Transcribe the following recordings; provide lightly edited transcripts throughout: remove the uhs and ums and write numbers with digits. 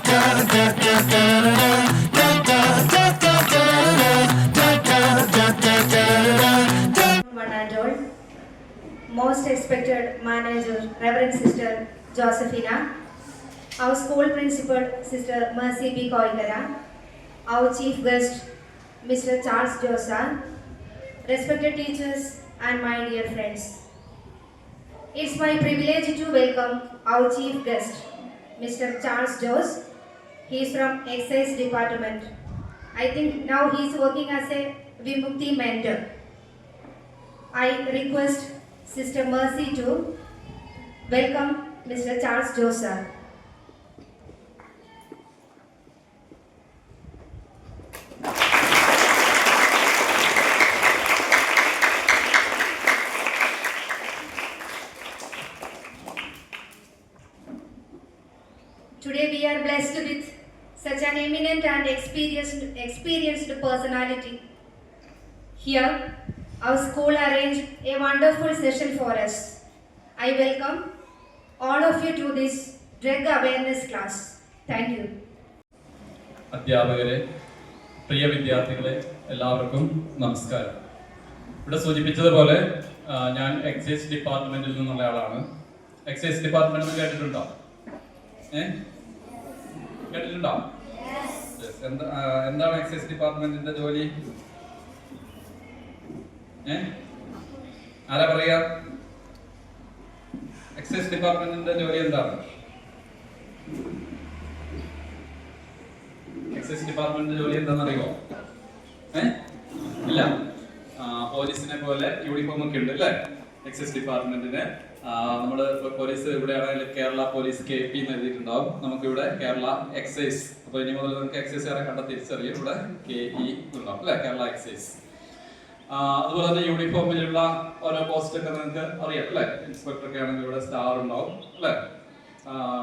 One and all, most expected manager, Reverend Sister Josephina, our school principal, Sister Mercy B. Koikara, our chief guest, Mr. Charles Josa, respected teachers and my dear friends. It's my privilege to welcome our chief guest, Mr. Charles Jos. He is from Excise Department. I think now he is working as a Vimukti mentor. I request Sister Mercy to welcome Mr. Charles Josa. Today we are blessed with such an eminent and experienced personality. Here, our school arranged a wonderful session for us. I welcome all of you to this drug awareness class. Thank you. അധ്യാപകരെ, പ്രിയ വിദ്യാർത്ഥികളെ, എല്ലാവർക്കും നമസ്കാരം. ഇവിടെ സൂചിപ്പിച്ചതുപോലെ ഞാൻ excise ഡിപ്പാർട്ട്മെന്റിൽ നിന്നുള്ള ആളാണ്. എക്സൈസ് ഡിപ്പാർട്ട്മെന്റ് കേട്ടിട്ടുണ്ടോ? കേട്ടിട്ടുണ്ടോ? എന്താണ് എക്സൈസ് ഡിപ്പാർട്ട്മെന്റിന്റെ ജോലി? ആരാ പറയാ? എക്സൈസ് ഡിപ്പാർട്ട്മെന്റിന്റെ ജോലി എന്താണ്? എക്സൈസ് ഡിപ്പാർട്ട്മെന്റിന്റെ ജോലി എന്താണെന്നറിയോ? ഇല്ല. പോലീസിനെ പോലെ യൂണിഫോം ഒക്കെ ഉണ്ട് അല്ലേ എക്സൈസ് ഡിപ്പാർട്ട്മെന്റിന്? നമ്മള് പോലീസ് ഇവിടെയാണെങ്കിൽ കേരള പോലീസ് KP എന്ന് എഴുതിയിട്ടുണ്ടാവും. നമുക്കിവിടെ കേരള എക്സൈസ്. അപ്പൊ ഇനി മുതൽ നമുക്ക് എക്സൈസുകാരെ കണ്ട തിരിച്ചറിയും. ഇവിടെ KE ഉണ്ടാവും അല്ലെ, കേരള എക്സൈസ്. അതുപോലെ തന്നെ യൂണിഫോമിലുള്ള ഓരോ പോസ്റ്റ് ഒക്കെ നിങ്ങൾക്ക് അറിയാം അല്ലെ. ഇൻസ്പെക്ടർ ഒക്കെ ആണെങ്കിൽ ഇവിടെ സ്റ്റാർ ഉണ്ടാവും അല്ലെ.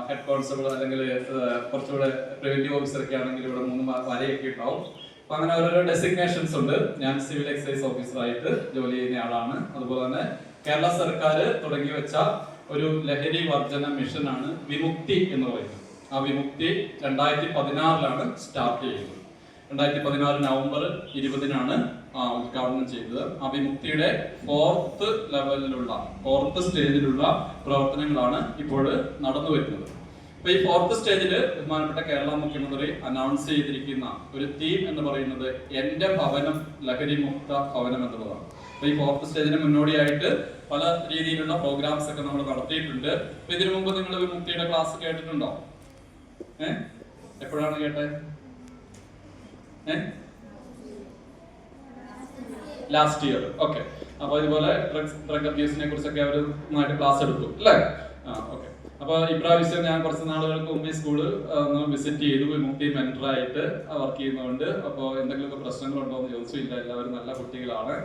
ഹെഡ് കോൺസ്റ്റബിൾ അല്ലെങ്കിൽ കുറച്ചുകൂടെ പ്രിവന്റീവ് ഓഫീസർ ഒക്കെ ആണെങ്കിൽ ഇവിടെ 3 വരയൊക്കെ ഉണ്ടാവും. അപ്പൊ അങ്ങനെ ഓരോരോ ഡെസിഗ്നേഷൻസ് ഉണ്ട്. ഞാൻ സിവിൽ എക്സൈസ് ഓഫീസറായിട്ട് ജോലി ചെയ്യുന്ന ആളാണ്. അതുപോലെ തന്നെ കേരള സർക്കാർ തുടങ്ങി വെച്ച ഒരു ലഹരി വർജന മിഷനാണ് വിമുക്തി എന്ന് പറയുന്നത്. ആ വിമുക്തി 2016 സ്റ്റാർട്ട് ചെയ്തത്. 2016 നവംബർ 20 ഉദ്ഘാടനം ചെയ്തത്. ആ വിമുക്തിയുടെ 4th സ്റ്റേജിലുള്ള പ്രവർത്തനങ്ങളാണ് ഇപ്പോൾ നടന്നു വരുന്നത്. അപ്പൊ ഈ 4th സ്റ്റേജിൽ ബഹുമാനപ്പെട്ട കേരള മുഖ്യമന്ത്രി അനൗൺസ് ചെയ്തിരിക്കുന്ന ഒരു തീം എന്ന് പറയുന്നത് എന്റെ ഭവനം ലഹരി മുക്ത ഭവനം എന്നുള്ളതാണ്. അപ്പൊ ഈ 4th സ്റ്റേജിന് മുന്നോടിയായിട്ട് പല രീതിയിലുള്ള പ്രോഗ്രാംസ് ഒക്കെ നമ്മൾ നടത്തിയിട്ടുണ്ട്. അപ്പൊ ഇതിനു മുമ്പ് നിങ്ങൾ വിമുക്തിയുടെ ക്ലാസ് കേട്ടിട്ടുണ്ടോ? എപ്പോഴാണ് കേട്ടത്? Last year. ഓക്കെ. അപ്പൊ ഇതുപോലെ ഡ്രഗ് അബ്യൂസിനെ കുറിച്ചൊക്കെ അവർ നന്നായിട്ട് ക്ലാസ് എടുത്തു അല്ലേ? ഓക്കെ. അപ്പൊ ഇപ്രാവശ്യം ഞാൻ കുറച്ച് നാളുകൾക്ക് മുമ്പ് ഈ സ്കൂള് ഒന്ന് വിസിറ്റ് ചെയ്തു. വിമുക്തി മെന്ററായിട്ട് വർക്ക് ചെയ്യുന്നതുകൊണ്ട്. അപ്പോൾ എന്തെങ്കിലുമൊക്കെ പ്രശ്നങ്ങളുണ്ടോ എന്ന് ചോദിച്ചു. ഇല്ല, എല്ലാവരും നല്ല കുട്ടികളാണ്.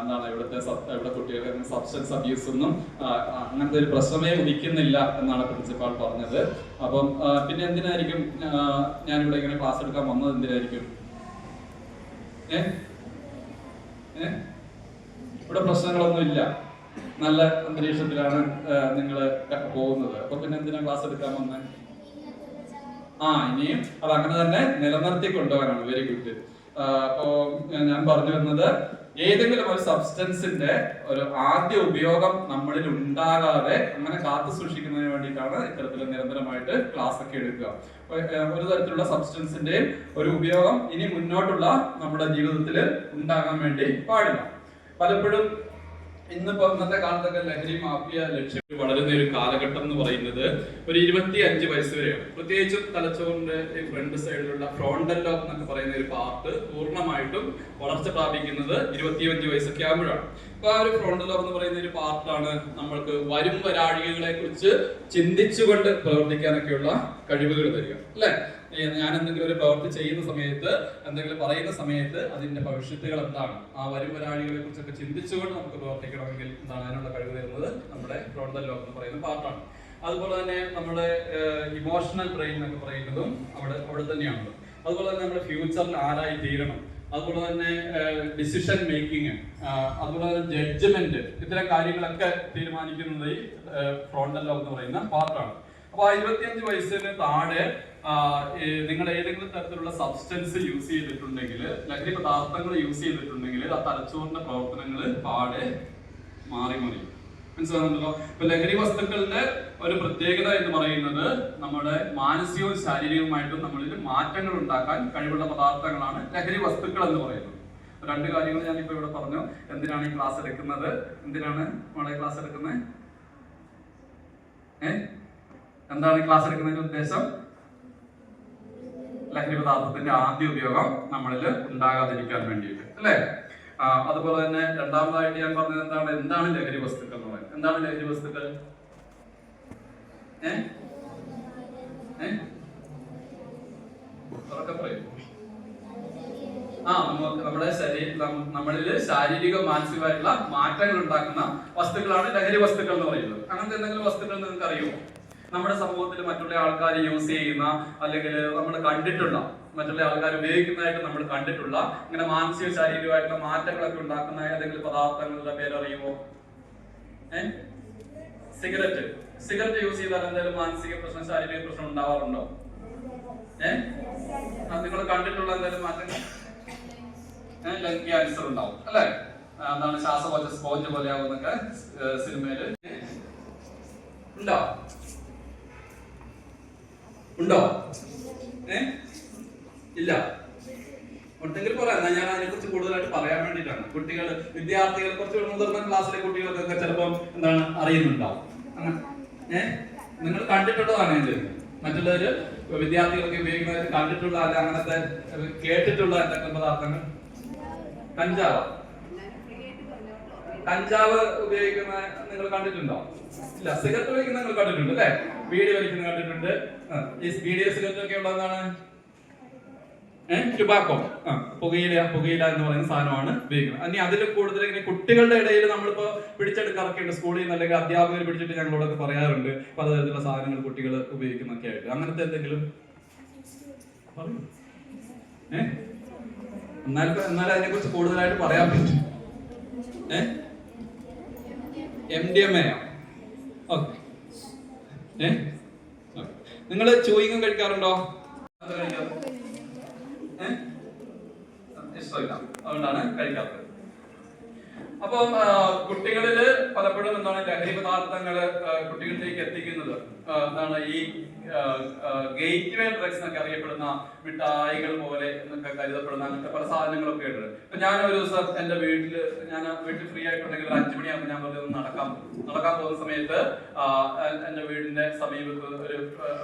എന്താണ് ഇവിടെ കുട്ടികൾക്ക് സബ്സ്റ്റൻസ് അബ്യൂസ് ഒന്നും അങ്ങനത്തെ ഒരു പ്രശ്നമേ ഉദിക്കുന്നില്ല എന്നാണ് പ്രിൻസിപ്പാൾ പറഞ്ഞത്. അപ്പം പിന്നെ എന്തിനായിരിക്കും ഞാനിവിടെ ഇങ്ങനെ ക്ലാസ് എടുക്കാൻ വന്നത്? എന്തിനായിരിക്കും? ഇവിടെ പ്രശ്നങ്ങളൊന്നും ഇല്ല, നല്ല അന്തരീക്ഷത്തിലാണ് നിങ്ങൾ പോകുന്നത്. അപ്പൊ പിന്നെ എന്തിനാ ക്ലാസ് എടുക്കാൻ വന്നേ? ഇനിയും അത് അങ്ങനെ തന്നെ നിലനിർത്തി കൊണ്ടുപോകാനാണ്. Very good. അപ്പോ ഞാൻ പറഞ്ഞു വരുന്നത്, ഏതെങ്കിലും ഒരു സബ്സ്റ്റൻസിന്റെ ഒരു ആദ്യ ഉപയോഗം നമ്മളിൽ ഉണ്ടാകാതെ അങ്ങനെ കാത്തു സൂക്ഷിക്കുന്നതിന് വേണ്ടിയിട്ടാണ് ഇത്തരത്തിൽ നിരന്തരമായിട്ട് ക്ലാസ് ഒക്കെ എടുക്കുക. ഒരു തരത്തിലുള്ള സബ്സ്റ്റൻസിന്റെ ഒരു ഉപയോഗം ഇനി മുന്നോട്ടുള്ള നമ്മുടെ ജീവിതത്തിൽ ഉണ്ടാകാൻ വേണ്ടി പാടില്ല. പലപ്പോഴും ഇന്നത്തെ കാലത്തൊക്കെ ലഹരി മാഫിയ ലക്ഷ്യം വളരുന്ന ഒരു കാലഘട്ടം എന്ന് പറയുന്നത് ഒരു 25 വയസ്സ് വരെയാണ്. പ്രത്യേകിച്ചും തലച്ചോറിന്റെ ഫ്രണ്ട് സൈഡിലുള്ള ഫ്രോണ്ടൽ ലോബ് എന്നൊക്കെ പറയുന്ന ഒരു പാർട്ട് പൂർണ്ണമായിട്ടും വളർച്ച പ്രാപിക്കുന്നത് 25 വയസ്സൊക്കെ ആകുമ്പോഴാണ്. അപ്പൊ ആ ഒരു ഫ്രോണ്ടൽ ലോബ് എന്ന് പറയുന്ന ഒരു പാർട്ടാണ് നമ്മൾക്ക് വരും വരാഴികളെ കുറിച്ച് ചിന്തിച്ചുകൊണ്ട് പ്രവർത്തിക്കാനൊക്കെയുള്ള കഴിവുകൾ തരിക അല്ലെ. ഞാൻ എന്തെങ്കിലും ഒരു പ്രവൃത്തി ചെയ്യുന്ന സമയത്ത്, എന്തെങ്കിലും പറയുന്ന സമയത്ത് അതിന്റെ ഭവിഷ്യത്തുകൾ എന്താണ്, ആ വരും വരാഴികളെ കുറിച്ചൊക്കെ ചിന്തിച്ചുകൊണ്ട് നമുക്ക് പ്രവർത്തിക്കണമെങ്കിൽ എന്താണ് അതിനുള്ള കഴിവ് തരുന്നത് നമ്മുടെ ഫ്രോണ്ടൽ ലോബ് എന്ന് പറയുന്ന പാർട്ടാണ്. അതുപോലെ തന്നെ നമ്മുടെ ഇമോഷണൽ ബ്രെയിൻ എന്നൊക്കെ പറയുന്നതും അവിടെ തന്നെയാണ്. അതുപോലെ തന്നെ നമ്മുടെ ഫ്യൂച്ചറിൽ ആരായി തീരണം, അതുപോലെ തന്നെ ഡിസിഷൻ മേക്കിംഗ്, അതുപോലെ തന്നെ ജഡ്ജ്മെന്റ്, ഇത്തരം കാര്യങ്ങളൊക്കെ തീരുമാനിക്കുന്നത് ഈ ഫ്രോണ്ടൽ ലോബ് എന്ന് പറയുന്ന പാർട്ടാണ്. അപ്പൊ 25 വയസ്സിന് താഴെ നിങ്ങൾ ഏതെങ്കിലും തരത്തിലുള്ള സബ്സ്റ്റൻസ് യൂസ് ചെയ്തിട്ടുണ്ടെങ്കിൽ, ലഹരി പദാർത്ഥങ്ങൾ യൂസ് ചെയ്തിട്ടുണ്ടെങ്കിൽ ആ തലച്ചോറിന്റെ പ്രവർത്തനങ്ങൾ പാടെ മാറി മറിയും. മനസ്സിലാകുന്നുണ്ടല്ലോ? ഇപ്പൊ ലഹരി വസ്തുക്കളുടെ ഒരു പ്രത്യേകത എന്ന് പറയുന്നത് നമ്മുടെ മാനസികവും ശാരീരികവുമായിട്ടും നമ്മളിൽ മാറ്റങ്ങൾ ഉണ്ടാക്കാൻ കഴിവുള്ള പദാർത്ഥങ്ങളാണ് ലഹരി വസ്തുക്കൾ എന്ന് പറയുന്നത്. രണ്ട് കാര്യങ്ങൾ ഞാനിപ്പോ ഇവിടെ പറഞ്ഞു. എന്തിനാണ് ഈ ക്ലാസ് എടുക്കുന്നത്? എന്തിനാണ് നമ്മളെ ക്ലാസ് എടുക്കുന്നത്? എന്താണ് ഈ ക്ലാസ് എടുക്കുന്നതിന്റെ ഉദ്ദേശം? ലഹരി പദാർത്ഥത്തിന്റെ ആദ്യ ഉപയോഗം നമ്മളിൽ ഉണ്ടാകാതിരിക്കാൻ വേണ്ടിയിട്ട്, അല്ലേ? അതുപോലെ തന്നെ രണ്ടാമതായിട്ട് ഞാൻ പറഞ്ഞത് എന്താണ് ലഹരി വസ്തുക്കൾ എന്ന് പറയുന്നത്? എന്താണ് ലഹരി വസ്തുക്കൾ? നമ്മുടെ നമ്മളിൽ ശാരീരിക മാനസികമായിട്ടുള്ള മാറ്റങ്ങൾ ഉണ്ടാക്കുന്ന വസ്തുക്കളാണ് ലഹരി വസ്തുക്കൾ എന്ന് പറയുന്നത്. അങ്ങനത്തെ എന്തെങ്കിലും വസ്തുക്കൾ നിങ്ങൾക്ക് അറിയുമോ? നമ്മുടെ സമൂഹത്തിൽ മറ്റുള്ള ആൾക്കാർ യൂസ് ചെയ്യുന്ന, അല്ലെങ്കിൽ നമ്മൾ കണ്ടിട്ടുള്ള, മറ്റുള്ള ആൾക്കാർ ഉപയോഗിക്കുന്നതായിട്ട് നമ്മൾ കണ്ടിട്ടുള്ള ഇങ്ങനെ മാനസിക ശാരീരികമായിട്ടുള്ള മാറ്റങ്ങളൊക്കെ ഉണ്ടാക്കുന്ന ഏതെങ്കിലും പദാർത്ഥങ്ങളുടെ പേരറിയുമോ? സിഗരറ്റ് യൂസ് ചെയ്താൽ എന്തെങ്കിലും മാനസിക പ്രശ്നം, ശാരീരിക പ്രശ്നം ഉണ്ടാവാറുണ്ടോ? നിങ്ങൾ കണ്ടിട്ടുള്ള എന്തെങ്കിലും മാറ്റങ്ങൾ? ലങ് ക്യാൻസർ ഉണ്ടാവും, അല്ലെ? എന്താണ് ശ്വാസകോശ സ്പോഞ്ച് പോലെ ആവുന്നൊക്കെ സിനിമയില് ഉണ്ടോ? ഇല്ല. ഉണ്ടെങ്കിൽ പറയാം. ഞാൻ അതിനെ കുറിച്ച് കൂടുതലായിട്ട് പറയാൻ വേണ്ടിയിട്ടാണ്. കുട്ടികൾ, വിദ്യാർത്ഥികൾ, കുറച്ച് മുതിർന്ന ക്ലാസ്സിലെ കുട്ടികൾക്കൊക്കെ ചിലപ്പോൾ അറിയുന്നുണ്ടാവും. നിങ്ങൾ കണ്ടിട്ടുള്ളതാണ് ഇത്. മറ്റുള്ളവര് വിദ്യാർത്ഥികളൊക്കെ ഉപയോഗിക്കുന്നത് കണ്ടിട്ടുള്ള അല്ല, അങ്ങനത്തെ കേട്ടിട്ടുള്ള എന്തൊക്കെ പദാർത്ഥങ്ങൾ? കഞ്ചാവ് ഉപയോഗിക്കുന്ന നിങ്ങൾ കണ്ടിട്ടുണ്ടോ? ഇല്ല. സിഗരറ്റ് വലിക്കുന്ന നിങ്ങൾ കണ്ടിട്ടുണ്ട്, അല്ലെ? ബീഡി വലിക്കുന്ന കണ്ടിട്ടുണ്ട്. ഈ ബീഡി സിഗരറ്റ് ഒക്കെ ഉള്ളതാണ് ടുബാക്കോ, പുകയില എന്ന് പറയുന്ന സാധനമാണ് ഉപയോഗിക്കുന്നത്. ഇനി അതിൽ കൂടുതൽ ഇങ്ങനെ കുട്ടികളുടെ ഇടയിൽ നമ്മളിപ്പോ പിടിച്ചെടുക്കാറൊക്കെ ഉണ്ട്. സ്കൂളിൽ നിന്ന് അല്ലെങ്കിൽ അധ്യാപകർ പിടിച്ചിട്ട് ഞങ്ങളോടൊക്കെ പറയാറുണ്ട് പലതരത്തിലുള്ള സാധനങ്ങൾ കുട്ടികൾ ഉപയോഗിക്കുന്നൊക്കെ ആയിട്ട്. അങ്ങനത്തെ എന്തെങ്കിലും പറയൂ. എന്നാൽ അതിനെ കുറിച്ച് കൂടുതലായിട്ട് പറയാൻ പറ്റും. MDMA. ഓക്കെ. നിങ്ങൾ ചൂയിങ്ങും കഴിക്കാറുണ്ടോ? ഇഷ്ടമില്ല, അതുകൊണ്ടാണ് കഴിക്കാത്തത്. അപ്പം കുട്ടികളില് പലപ്പോഴും ലഹരി പദാർത്ഥങ്ങൾ കുട്ടികളിലേക്ക് എത്തിക്കുന്നത് ഈ ഗേറ്റ് വേ ഡ്രഗ്സ് എന്നൊക്കെ അറിയപ്പെടുന്ന മിഠായികൾ പോലെ എന്നൊക്കെ കരുതപ്പെടുന്ന അങ്ങനത്തെ പല സാധനങ്ങളൊക്കെ ഉണ്ട്. ഇപ്പൊ ഞാൻ ഒരു ദിവസം എന്റെ വീട്ടിൽ ഫ്രീ ആയിട്ടുണ്ടെങ്കിൽ ഒരു 5 മണിയാകുമ്പോൾ ഞാൻ വെറുതെ നടക്കാൻ പോകുന്ന സമയത്ത് എന്റെ വീടിന്റെ സമീപത്ത് ഒരു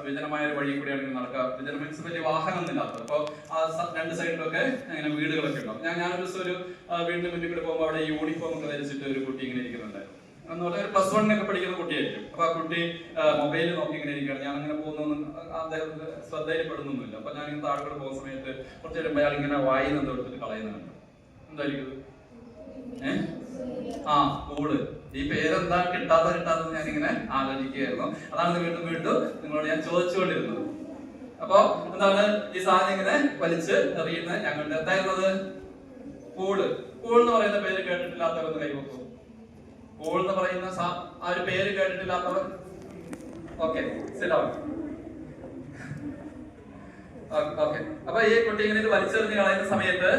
വിജനമായ ഒരു വഴി കൂടിയാണ് നടക്കുക. വിജനം മീൻസ് വലിയ വാഹനമൊന്നും ഇല്ലാത്തത്. അപ്പൊ ആ രണ്ട് സൈഡിലൊക്കെ ഇങ്ങനെ വീടുകളൊക്കെ ഉണ്ടാവും. ഞാനൊരു ദിവസം ഒരു വീടിന്റെ മുന്നിൽ കൂടെ പോകുമ്പോൾ അവിടെ യൂണിഫോം ഒക്കെ ധരിച്ചിട്ട് ഒരു കുട്ടി ഇങ്ങനെ ഇരിക്കുന്നുണ്ടായിരുന്നു. എന്ന് പറഞ്ഞാൽ ഒരു +1 പഠിക്കുന്ന കുട്ടിയായിരിക്കും. അപ്പൊ ആ കുട്ടി മൊബൈൽ നോക്കി ഇങ്ങനെ ഇരിക്കുകയാണ്. ഞാൻ അങ്ങനെ പോകുന്നൊന്നും അദ്ദേഹത്തിന് ശ്രദ്ധയിൽപ്പെടുന്നൊന്നുമില്ല. അപ്പൊ ഞാൻ ഇങ്ങനെ താഴെ പോകുന്ന സമയത്ത് കുറച്ച് കഴിയുമ്പോൾ അയാൾ ഇങ്ങനെ വായിൽ നിന്ന് എടുത്തിട്ട് കളയുന്നുണ്ട്. എന്തായിരിക്കും? കൂള്. ഈ പേരെന്താ കിട്ടാത്തത് ഞാനിങ്ങനെ ആലോചിക്കുകയായിരുന്നു. അതാണ് വീണ്ടും നിങ്ങളോട് ഞാൻ ചോദിച്ചുകൊണ്ടിരുന്നത്. അപ്പൊ എന്താണ് ഈ സാധനം ഇങ്ങനെ വലിച്ച് എറിയുന്നത് ഞങ്ങളുടെ എന്തായിരുന്നത്? കൂള് എന്ന് പറയുന്ന പേര് കേട്ടിട്ടില്ലാത്തവർ കൈവക്കും. കോൾ എന്ന് പറയുന്ന ആ ഒരു പേര് കേട്ടിട്ടില്ലാത്തവർ? Okay, okay. അപ്പൊ ഈ കുട്ടി ഇങ്ങനെ വലിച്ചെറിഞ്ഞ് കളയുന്ന സമയത്ത്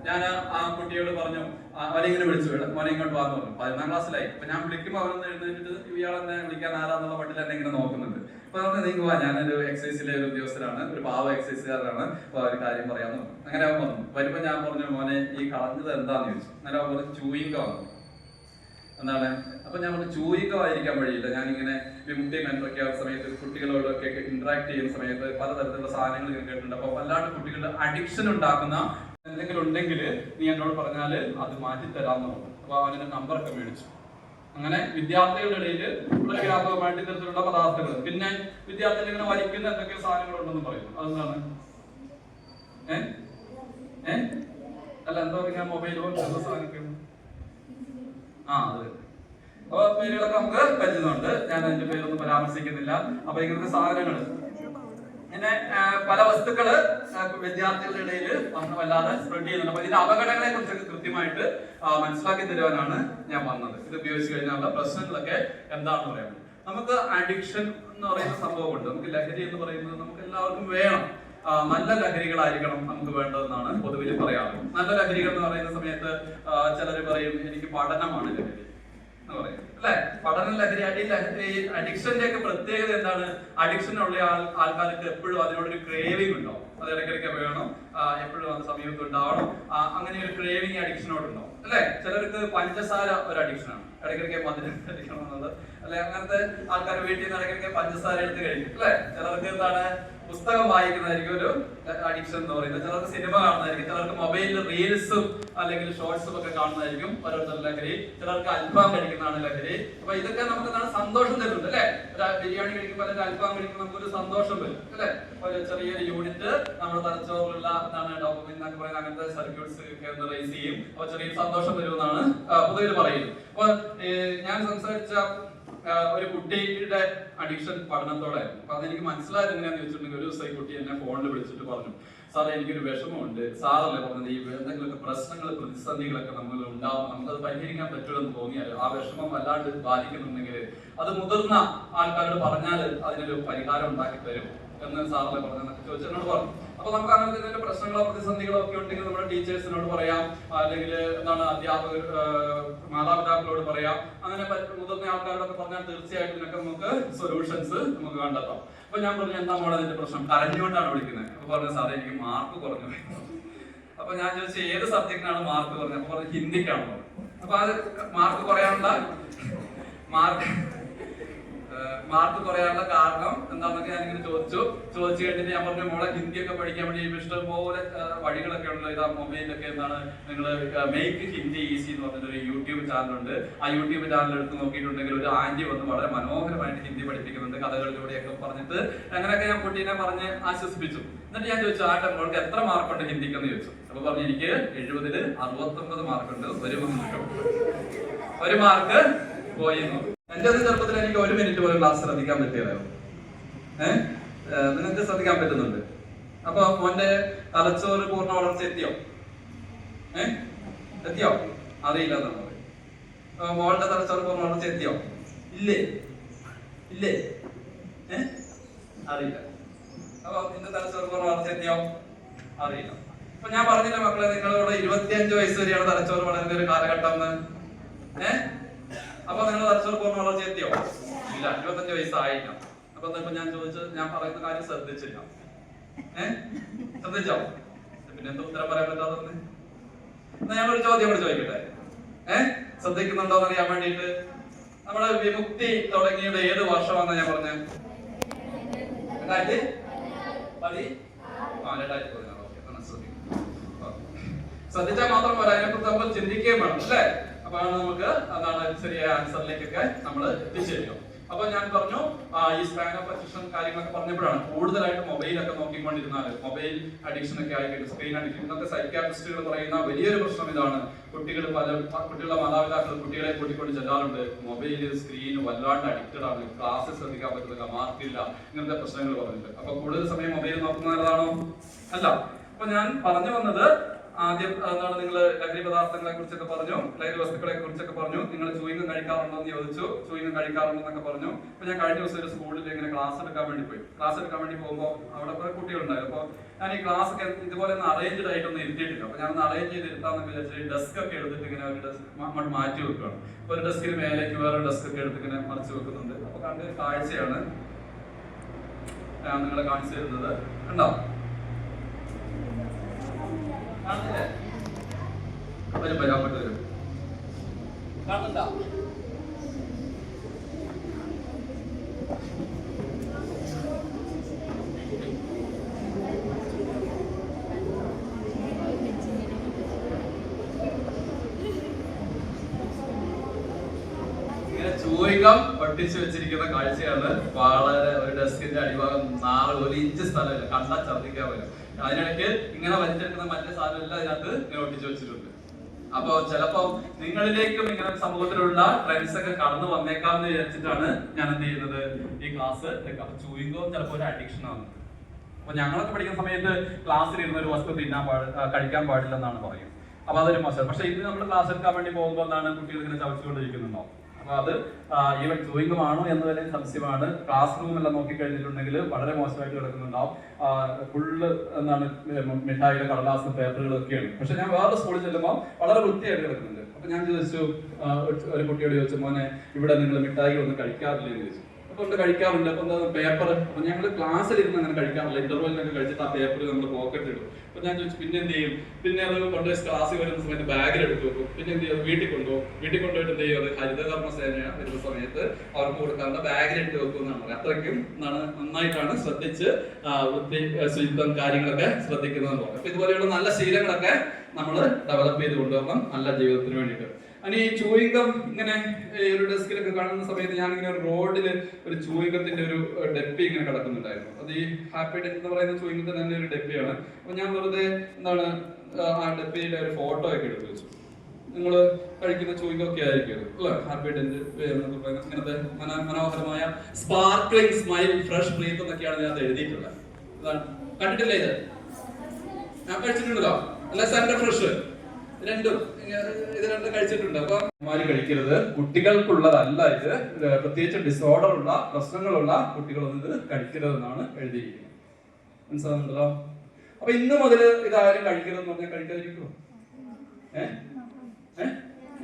ഞാൻ ആ കുട്ടിയോട് പറഞ്ഞു, അവരിങ്ങനെ വിളിച്ചു, മോനെ ഇങ്ങോട്ട് വാന്ന് പറഞ്ഞു. 11ാം ക്ലാസ്സിലായി. അപ്പൊ ഞാൻ വിളിക്കുമ്പോൾ അവരൊന്ന് എഴുന്നേറ്റിട്ട് ഇയാളെന്നെ വിളിക്കാൻ ആരാന്നുള്ള മട്ടിൽ എന്നെ ഇങ്ങനെ നോക്കുന്നുണ്ട്. അപ്പൊ നമുക്ക് നീങ്ങി പോവാ, ഞാനൊരു എക്സൈസിലെ ഒരു ഉദ്യോഗസ്ഥരാണ്, ഒരു പാവ എക്സൈസുകാരനാണ്, അപ്പൊ ഒരു കാര്യം പറയാന്ന് പറഞ്ഞു. അങ്ങനെ അവൻ വന്നു. വരുമ്പോ ഞാൻ പറഞ്ഞു, മോനെ ഈ കളഞ്ഞത് എന്താന്ന് ചോദിച്ചു. അങ്ങനെ അവൻ പറഞ്ഞു ചൂയിങ്ക വന്നു. എന്താണ്? അപ്പൊ ഞാൻ പറഞ്ഞു ചൂയിക്കമായിരിക്കാൻ വഴിയില്ല. ഞാനിങ്ങനെ വിമുക്തി മെന്ററൊക്കെ ആ സമയത്ത് കുട്ടികളോടൊക്കെ ഇന്ററാക്ട് ചെയ്യുന്ന സമയത്ത് പലതരത്തിലുള്ള സാധനങ്ങൾ ഇങ്ങനെ കേട്ടിട്ടുണ്ട്. അപ്പൊ വല്ലാണ്ട് കുട്ടികളുടെ അഡിക്ഷൻ ഉണ്ടാക്കുന്ന എന്തെങ്കിലും ഉണ്ടെങ്കിൽ നീ എന്നോട് പറഞ്ഞാല് അത് മാറ്റിത്തരാന്ന് പറഞ്ഞു. അപ്പൊ അവനെ നമ്പറൊക്കെ മേടിച്ചു. അങ്ങനെ വിദ്യാർത്ഥികളുടെ ഇടയിൽ വ്യാപകമായിട്ട് ഇത്തരത്തിലുള്ള പദാർത്ഥങ്ങൾ, പിന്നെ വിദ്യാർത്ഥികൾ ഇങ്ങനെ വലിക്കുന്ന എന്തൊക്കെയോ സാധനങ്ങളുണ്ടെന്ന് പറയുന്നു. അതെന്താണ്? അല്ല, എന്താ പറയുക, മൊബൈൽ ഫോൺ സാധനമൊക്കെ. അത് അപ്പൊ പേരുകളൊക്കെ നമുക്ക് പറ്റുന്നുണ്ട്. ഞാൻ അതിന്റെ പേരൊന്നും പരാമർശിക്കുന്നില്ല. അപ്പൊ ഇങ്ങനത്തെ സാധനങ്ങൾ ഇങ്ങനെ പല വസ്തുക്കള് വിദ്യാർത്ഥികളുടെ ഇടയിൽ വല്ലാതെ സ്പ്രെഡ് ചെയ്യുന്നുണ്ട്. അപ്പൊ ഇതിന്റെ അപകടങ്ങളെ കുറിച്ചൊക്കെ കൃത്യമായിട്ട് മനസ്സിലാക്കി തരുവാനാണ് ഞാൻ വന്നത്. ഇത് ഉപയോഗിച്ച് കഴിഞ്ഞാലുള്ള പ്രശ്നങ്ങളൊക്കെ എന്താണെന്ന് പറയാൻ. നമുക്ക് അഡിക്ഷൻ എന്ന് പറയുന്ന സംഭവമുണ്ട്. നമുക്ക് ലഹരി എന്ന് പറയുന്നത് നമുക്ക് എല്ലാവർക്കും വേണം. നല്ല ലഹരികളായിരിക്കണം നമുക്ക് വേണ്ടതെന്നാണ് പൊതുവിൽ പറയാറ്. നല്ല ലഹരികൾ എന്ന് പറയുന്ന സമയത്ത് ചിലർ പറയും എനിക്ക് പഠനമാണ് ലഹരി എന്ന് പറയും അല്ലെ. പഠന ലഹരി അഡിക്ഷന്റെ ഒക്കെ പ്രത്യേകത എന്താണ്? അഡിക്ഷനുള്ള ആൾക്കാർക്ക് എപ്പോഴും അതിനോടൊരു ക്രേവിംഗ് ഉണ്ടാവും. അത് ഇടയ്ക്കിടയ്ക്ക് വേണം, എപ്പോഴും അത് സമയത്ത് ഉണ്ടാവണം. അങ്ങനെ ഒരു ക്രേവിംഗ് അഡിക്ഷനോടുണ്ടാവും അല്ലെ. ചിലർക്ക് പഞ്ചസാര ഒരു അഡിക്ഷനാണ്, ഇടയ്ക്കിടയ്ക്ക് മധുരം കഴിക്കണം എന്നുള്ളത് അല്ലെ. അങ്ങനത്തെ ആൾക്കാർ വീട്ടിൽ നിന്ന് ഇടയ്ക്കിടയ്ക്ക് പഞ്ചസാര എടുത്ത് കഴിക്കും അല്ലെ. ചിലർക്ക് എന്താണ് പുസ്തകം വായിക്കുന്നതായിരിക്കും ഒരു അഡിക്ഷൻ എന്ന് പറയുന്നത്. ചിലർക്ക് സിനിമ കാണുന്നതായിരിക്കും, ചിലർക്ക് മൊബൈലിൽ റീൽസും അല്ലെങ്കിൽ ഷോർട്സും ഒക്കെ കാണുന്നതായിരിക്കും ഓരോരുത്തരുടെ ലഹരി. ചിലർക്ക് അൽഫാം കഴിക്കുന്നതാണ് ലഹരി. അപ്പൊ ഇതൊക്കെ നമുക്ക് എന്താണ് സന്തോഷം തരുന്നുണ്ട് അല്ലെ. ഒരു ബിരിയാണി കഴിക്കുമ്പോൾ അല്ലെങ്കിൽ അൽഫാം കഴിക്കുമ്പോൾ നമുക്കൊരു സന്തോഷം വരും അല്ലെ. ഒരു ചെറിയൊരു യൂണിറ്റ് നമ്മുടെ തലച്ചോറിലുള്ള എന്താണ് ഡോപ്പമിൻ എന്നൊക്കെ പറയുന്ന അങ്ങനത്തെ സർക്യൂട്ട്സ് ഒക്കെ ഒന്ന് റൈസ് ചെയ്യും. അപ്പൊ ചെറിയൊരു സന്തോഷം വരുമെന്നാണ് പൊതുവിൽ പറയുന്നത്. അപ്പൊ ഞാൻ സംസാരിച്ച ഒരു കുട്ടിയുടെ അഡിക്ഷൻ പഠനത്തോടായിരുന്നു. അപ്പൊ അതെനിക്ക് മനസ്സിലായത് എങ്ങനെയാന്ന് ചോദിച്ചിട്ടുണ്ടെങ്കിൽ, ഒരു ദിവസം ഈ കുട്ടി എന്നെ ഫോണിൽ വിളിച്ചിട്ട് പറഞ്ഞു, സാറേ എനിക്കൊരു വിഷമമുണ്ട്. സാറല്ലേ പറഞ്ഞത് ഈ എന്തെങ്കിലുമൊക്കെ പ്രശ്നങ്ങൾ പ്രതിസന്ധികളൊക്കെ നമ്മൾ ഉണ്ടാവും, നമുക്കത് പരിഹരിക്കാൻ പറ്റുമെന്ന് തോന്നിയാൽ ആ വിഷമം വല്ലാണ്ട് ബാധിക്കുന്നുണ്ടെങ്കിൽ അത് മുതിർന്ന ആൾക്കാരോട് പറഞ്ഞാൽ അതിനൊരു പരിഹാരം ഉണ്ടാക്കി തരും എന്ന് സാറല്ലേ പറഞ്ഞെന്നൊക്കെ ചോദിച്ചെന്നോട് പറഞ്ഞു. അപ്പൊ നമുക്ക് അങ്ങനത്തെ എന്തെങ്കിലും പ്രശ്നങ്ങളോ പ്രതിസന്ധികളോ ഒക്കെ ഉണ്ടെങ്കിൽ നമ്മുടെ ടീച്ചേഴ്സിനോട് പറയാം, അല്ലെങ്കിൽ എന്താണ് അധ്യാപകർ മാതാപിതാക്കളോട് പറയാം. അങ്ങനെ മുതിർന്ന ആൾക്കാരോടൊക്കെ പറഞ്ഞാൽ തീർച്ചയായിട്ടും ഇതിനൊക്കെ നമുക്ക് സൊല്യൂഷൻസ് നമുക്ക് കണ്ടെത്താം. അപ്പൊ ഞാൻ പറഞ്ഞു, എന്താ മോളെ അതിന്റെ പ്രശ്നം? കരഞ്ഞുകൊണ്ടാണ് വിളിക്കുന്നത്. അപ്പൊ പറഞ്ഞു, സാറേ എനിക്ക് മാർക്ക് കുറഞ്ഞു. അപ്പൊ ഞാൻ ചോദിച്ചു ഏത് സബ്ജക്റ്റിനാണ് മാർക്ക് കുറഞ്ഞത്? അപ്പൊ പറഞ്ഞു ഹിന്ദിക്കാണോ. അപ്പൊ അത് മാർക്ക് കുറയാനുള്ള കാരണം എന്താണെന്നൊക്കെ ഞാൻ ഇങ്ങനെ ചോദിച്ചു കഴിഞ്ഞിട്ട് ഞാൻ പറഞ്ഞു, മോളെ ഹിന്ദിയൊക്കെ പഠിക്കാൻ വേണ്ടി ഇഷ്ടംപോലെ വഴികളൊക്കെ ഉണ്ടല്ലോ. ഇതാ മൊബൈലിലൊക്കെ എന്താണ് നിങ്ങൾ മേക്ക് ഹിന്ദി ഈസി എന്ന് പറഞ്ഞിട്ടൊരു യൂട്യൂബ് ചാനലുണ്ട്. ആ യൂട്യൂബ് ചാനൽ എടുത്ത് നോക്കിയിട്ടുണ്ടെങ്കിൽ ഒരു ആന്റി വന്ന് വളരെ മനോഹരമായിട്ട് ഹിന്ദി പഠിപ്പിക്കുന്നുണ്ട്, കഥകളിലൂടെയൊക്കെ പറഞ്ഞിട്ട്. അങ്ങനെയൊക്കെ ഞാൻ കുട്ടീനെ പറഞ്ഞ് ആശ്വസിപ്പിച്ചു. എന്നിട്ട് ഞാൻ ചോദിച്ചു, ആട്ടെ മോൾക്ക് എത്ര മാർക്കുണ്ട് ഹിന്ദിക്കെന്ന് ചോദിച്ചു. അപ്പൊ പറഞ്ഞു, എനിക്ക് 70-ൽ 69 മാർക്കുണ്ട്, ഒരു മാർക്ക് പോയി. എന്റെ ചെറുപ്പത്തിൽ എനിക്ക് 1 മിനിറ്റ് പോലും ക്ലാസ് ശ്രദ്ധിക്കാൻ പറ്റിയതായിരുന്നു. നിങ്ങൾക്ക് ശ്രദ്ധിക്കാൻ പറ്റുന്നുണ്ട്? അപ്പൊ മോന്റെ തലച്ചോറ് പൂർണ്ണ വളർച്ച എത്തിയോ? അറിയില്ല എന്നാണ് പറയും. മോളുടെ തലച്ചോറ് പൂർണ്ണ വളർച്ച എത്തിയോ? ഇല്ലേ? അറിയില്ല. അപ്പൊ നിന്റെ തലച്ചോറ് പൂർണ്ണ വളർച്ച എത്തിയോ? അറിയില്ല. അപ്പൊ ഞാൻ പറഞ്ഞില്ല മക്കളെ, നിങ്ങളോട് 25 വയസ്സ് വരെയാണ് തലച്ചോറ് വളരുന്ന ഒരു കാലഘട്ടം എന്ന്. അപ്പൊ നിങ്ങൾ തലച്ചോറ് പൂർണ്ണ വളർച്ച എത്തിയോ? ഇല്ല, 25 വയസ്സായില്ല. അപ്പൊ ഞാൻ ചോദിച്ചത്, ഞാൻ പറയുന്ന കാര്യം ശ്രദ്ധിച്ചില്ല. ശ്രദ്ധിച്ചോ? പിന്നെ എന്താ ഉത്തരം പറയാൻ പറ്റാതെ? ഞാനൊരു ചോദ്യം കൂടെ ചോദിക്കട്ടെ. ശ്രദ്ധിക്കുന്നുണ്ടോ എന്ന് അറിയാൻ വേണ്ടിയിട്ട്. നമ്മുടെ വിമുക്തി തുടങ്ങിയത് ഏത് വർഷമാണെന്ന് ഞാൻ പറഞ്ഞത്? 2016. ശ്രദ്ധിച്ചാൽ മാത്രം പോരാ, അതിനെക്കുറിച്ച് നമ്മൾ ചിന്തിക്കുകയും വേണം അല്ലേ. അപ്പൊ നമുക്ക് അതാണ് ശരിയായ ആൻസറിലേക്കൊക്കെ നമ്മൾ എത്തിച്ചേരും. അപ്പൊ ഞാൻ പറഞ്ഞു, ഈ സ്പാൻ ഓഫ് അറ്റൻഷൻ കാര്യങ്ങളൊക്കെ പറഞ്ഞപ്പോഴാണ് കൂടുതലായിട്ട് മൊബൈലൊക്കെ നോക്കിക്കൊണ്ടിരുന്നാൽ മൊബൈൽ അഡിക്ഷൻ ഒക്കെ ആയിട്ട് സ്ക്രീൻ അഡിക്ഷൻ എന്നൊക്കെ സൈക്കാട്രിസ്റ്റുകൾ പറയുന്ന വലിയൊരു പ്രശ്നം ഇതാണ്. കുട്ടികളുടെ മാതാപിതാക്കൾ കുട്ടികളെ കൂട്ടിക്കൊണ്ട് ചെല്ലാറുണ്ട്. മൊബൈല് സ്ക്രീന് വല്ലാണ്ട് അഡിക്റ്റഡ് ആണ്, ക്ലാസ് ശ്രദ്ധിക്കാൻ പറ്റുന്നില്ല, മാർക്കില്ല, ഇങ്ങനത്തെ പ്രശ്നങ്ങൾ പറഞ്ഞിട്ട്. അപ്പൊ കൂടുതൽ സമയം മൊബൈൽ നോക്കുന്നത് നല്ലതാണോ? അല്ല. അപ്പൊ ഞാൻ പറഞ്ഞു വന്നത്, ആദ്യം എന്താണ്, നിങ്ങൾ ലഹരി പദാർത്ഥങ്ങളെ കുറിച്ചൊക്കെ പറഞ്ഞു, ലഹരി വസ്തുക്കളെ കുറിച്ചൊക്കെ പറഞ്ഞു. നിങ്ങൾ ചൂയിങ്ങം കഴിക്കാറുണ്ടോ എന്ന് ചോദിച്ചു. ചൂയിങ്ങം കഴിക്കാറുണ്ടോ എന്നൊക്കെ പറഞ്ഞു. അപ്പൊ ഞാൻ കഴിഞ്ഞ ദിവസം ഒരു സ്കൂളിൽ ഇങ്ങനെ ക്ലാസ് എടുക്കാൻ വേണ്ടി പോയി. ക്ലാസ് എടുക്കാൻ വേണ്ടി പോകുമ്പോൾ അവിടെ കുറെ കുട്ടികളുണ്ടായിരുന്നു. അപ്പൊ ഞാൻ ഈ ക്ലാസ് ഒക്കെ ഇതുപോലെ ഒന്ന് അറേഞ്ച്ഡ് ആയിട്ടൊന്നും ഇരുത്തിയിട്ടില്ല. അപ്പൊ ഞാൻ ഒന്ന് അറേഞ്ച് ചെയ്ത് ഇരുത്താമെന്ന് വിചാരിച്ചിട്ട് ഡെസ്ക് ഒക്കെ എടുത്തിട്ട് ഇങ്ങനെ ഒരു മാറ്റി വെക്കുകയാണ്. ഒരു ഡെസ്കിന് മേലേക്ക് വേറെ ഡെസ്ക് ഒക്കെ എടുത്ത് ഇങ്ങനെ മറിച്ച് വെക്കുന്നുണ്ട്. അപ്പൊ കണ്ടൊരു കാഴ്ചയാണ് ഞാൻ നിങ്ങളെ കാണിച്ചു തരുന്നത്. ഉണ്ടോ? വരും. കാണുന്നുണ്ടോ? ചൂയികം ഒട്ടിച്ചു വെച്ചിരിക്കുന്ന കാഴ്ചയാണ്. വളരെ ഒരു ഡെസ്കിന്റെ അടിഭാഗം 1 ഇഞ്ച് സ്ഥലമില്ല, കണ്ടാൽ ഛർദ്ദിക്കാൻ വരും. അതിനിടയ്ക്ക് ഇങ്ങനെ വലിച്ചെടുക്കുന്ന മറ്റേ സാധനം എല്ലാം അതിനകത്ത് ഇങ്ങനെ ഒട്ടിച്ചു വെച്ചിട്ടുണ്ട്. അപ്പൊ ചിലപ്പോ നിങ്ങളിലേക്കും ഇങ്ങനെ സമൂഹത്തിലുള്ള ട്രെൻഡ്സ് ഒക്കെ കടന്നു വന്നേക്കാമെന്ന് വിചാരിച്ചിട്ടാണ് ഞാൻ എന്ത് ചെയ്യുന്നത്, ഈ ക്ലാസ് എടുക്കാം. ചൂയിങ്കോ ചിലപ്പോൾ ഒരു അഡിക്ഷൻ ആണ്. അപ്പൊ ഞങ്ങളൊക്കെ പഠിക്കുന്ന സമയത്ത് ക്ലാസ്സിൽ ഇരുന്ന ഒരു വസ്തു കഴിക്കാൻ പാടില്ലെന്നാണ് പറയും. അപ്പൊ അതൊരു മോശം. പക്ഷെ ഇത് നമ്മൾ ക്ലാസ് എടുക്കാൻ വേണ്ടി പോകുമ്പോൾ എന്താണ്, കുട്ടികൾ ഇങ്ങനെ ചവച്ചുകൊണ്ടിരിക്കുന്നുണ്ടോ? അപ്പൊ അത് ഈവൻ ചൂയിങ്ങം ആണോ എന്ന് വരെ സംശയമാണ്. ക്ലാസ് റൂമെല്ലാം നോക്കിക്കഴിഞ്ഞിട്ടുണ്ടെങ്കിൽ വളരെ മോശമായിട്ട് കിടക്കുന്നുണ്ടാവും. ഫുള്ള് എന്താണ് മിഠായിയുടെ കടലാസും പേപ്പറുകളും ഒക്കെയാണ്. പക്ഷെ ഞാൻ വേറെ സ്കൂളിൽ ചെല്ലുമ്പോൾ വളരെ വൃത്തിയായിട്ട് കിടക്കുന്നുണ്ട്. അപ്പൊ ഞാൻ ചോദിച്ചു, ഒരു കുട്ടിയോട് ചോദിച്ചു, മോനെ ഇവിടെ നിങ്ങൾ മിഠായി ഒന്നും കഴിക്കാറില്ല എന്ന് ചോദിച്ചു. കൊണ്ട് കഴിക്കാറുണ്ട്. അപ്പൊ എന്താ പേപ്പർ, അപ്പൊ ഞങ്ങൾ ക്ലാസ്സിലിരുന്ന് അങ്ങനെ കഴിക്കാറില്ല. ഇന്റർവെല്ലിനൊക്കെ കഴിച്ചിട്ട് ആ പേപ്പർ നമ്മൾ പോക്കറ്റ് ഇടും. അപ്പൊ ഞാൻ ചോദിച്ചു പിന്നെ എന്ത് ചെയ്യും? പിന്നെ അത് കൊണ്ട് ക്ലാസ്സിൽ വരുന്ന സമയത്ത് ബാഗിൽ എടുത്ത് വെക്കും. പിന്നെ എന്ത് ചെയ്യും? വീട്ടിൽ കൊണ്ടുപോകും. വീട്ടിൽ കൊണ്ടുപോയിട്ട് എന്ത് ചെയ്യും? അത് ഹരിതകർമ്മസേന വരുന്ന സമയത്ത് അവർക്ക് കൊടുക്കാറുണ്ട്, ബാഗിലിട്ട് വെക്കും എന്നാണ് പറയുന്നത്. അത്രയ്ക്കും നന്നായിട്ടാണ് ശ്രദ്ധിച്ച് വൃത്തി ശുചിത്വം കാര്യങ്ങളൊക്കെ ശ്രദ്ധിക്കുന്നതെന്ന് പറയും. അപ്പൊ ഇതുപോലെയുള്ള നല്ല ശീലങ്ങളൊക്കെ നമ്മൾ ഡെവലപ്പ് ചെയ്ത് കൊണ്ടുവരണം നല്ല ജീവിതത്തിന് വേണ്ടിയിട്ട്. അനി ഈ ചൂയിങ്കം ഇങ്ങനെ ഒരു ഡെസ്കിലൊക്കെ കാണുന്ന സമയത്ത് ഞാനിങ്ങനെ ഒരു റോഡിൽ ഒരു ചൂയിങ്കത്തിന്റെ ഒരു ഡെപ്പി ഇങ്ങനെ കിടക്കുന്നുണ്ടായിരുന്നു. അത് ഈ ഹാപ്പി ഡെപ്പ് എന്ന് പറയുന്ന ചൂയിങ്കത്തിന് തന്നെ ഒരു ഡെപ്പിയാണ്. അപ്പൊ ഞാൻ വെറുതെ എന്താണ് ആ ഡെപ്പിയുടെ ഒരു ഫോട്ടോ ഒക്കെ എടുത്ത് വെച്ചു. നിങ്ങൾ കഴിക്കുന്ന ചൂയിങ്കൊക്കെ ആയിരിക്കും അല്ലെ, ഹാപ്പി ഡെന്റ് ഇങ്ങനത്തെ മനോഹരമായ സ്പാർക്ലിംഗ് സ്മൈൽ ഫ്രഷ് ബ്രീത്ത് എന്നൊക്കെയാണ് ഞാൻ എഴുതിയിട്ടുള്ളത്. കണ്ടിട്ടില്ലേ ഇത്? ഞാൻ കഴിച്ചിട്ടുണ്ടല്ലോ അല്ല, സെന്റർ ഫ്രഷ് രണ്ടും ഇത് രണ്ടും കഴിച്ചിട്ടുണ്ട്. അപ്പൊ മാറി കഴിക്കരുത്, കുട്ടികൾക്കുള്ളതല്ല ഇത്. പ്രത്യേകിച്ച് ഡിസോർഡർ ഉള്ള പ്രശ്നങ്ങളുള്ള കുട്ടികളൊന്നും ഇത് കഴിക്കരുതെന്നാണ് എഴുതിയിരിക്കുന്നത്. മനസ്സിലാവുന്നുണ്ടല്ലോ? അപ്പൊ ഇന്ന് മുതൽ ഇതാരും കഴിക്കരുതെന്ന് പറഞ്ഞാൽ കഴിക്കാതിരിക്കുമോ?